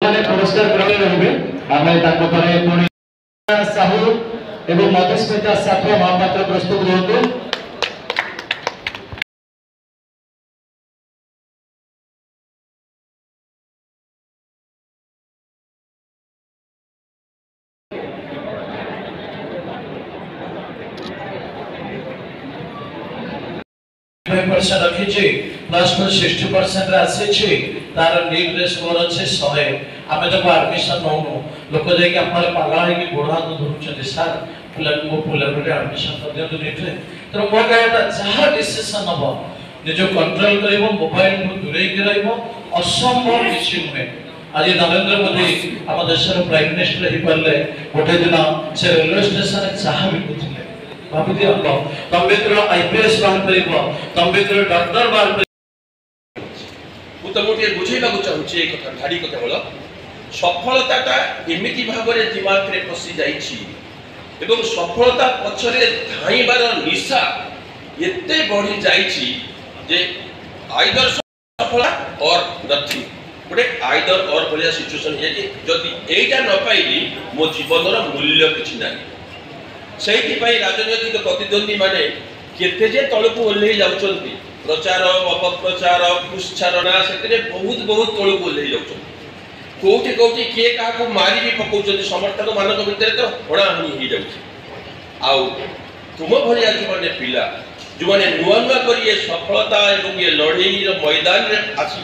माने पुरस्कार ग्रहण होबे आमे ताको परे पुणी साहू एवं मधुस्मिता साथवा महापात्र प्रस्तुत रहतो। रखी प्लस 60% आसी तार नीट रे स्कोर अच्छे 100 आमे तो एडमिशन नौनु लोक जाय कि हमर पागल है कि गोड़ हाथ धरुचते सर पुला को पुला रे एडमिशन कर दियो तो नीट रे तो मो कहता जहा डिसीजन हबो निजो कंट्रोल करबो मोबाइल को दूरे के रहबो असंभव किछि नुहे। आज नरेंद्र मोदी हम देश रो प्राइम मिनिस्टर ही परले गोटे दिन से रेलवे स्टेशन चाहा बिकुथिले भाभी दियो तम मित्र आईपीएस बाहर परिबो तम मित्र डॉक्टर बाहर मु तो मोटे बुझेबा को चाहूची एक कथा ठाडी कथा बोलो सफलताटा एमिति भाबरे दिमाग रे पसी जाईची एवं सफलता पछरे धाईबार निशा एते बढ़ी जाईची जे आइदर सफल और नथिंग गोटे आइदर और भलिया सिचुएशन है कि जदि एटा न पाइली मो जीवन रो मूल्य किछि नाही। सेहि पई राजनीतिक प्रतिद्वंदी माने केते जे तळकु ओल्हे जाउचंती प्रचार अपप्रचार पुष्चारणा से बहुत बहुत तौक ओल्हे जाऊँ कौटी कौटी किए क्या मारी भी पकाउं समर्थक मान भितर तो हणाहणी हो जाऊ तुम भाया जो मैंने पिला जो मैंने नुआ नुआ कर सफलता और ये लड़ई मैदान में आसी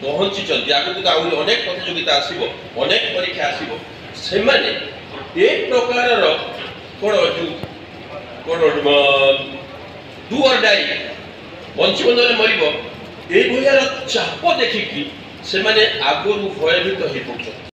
पहुँची आगे तो आहरी अनेक प्रतियोगिता आसो अनेक परीक्षा आसो से एक प्रकार कौन कौन डू और डाई बंचीबन मरब ये चाप देखिकी से आगुरी भयभीत हो पड़ते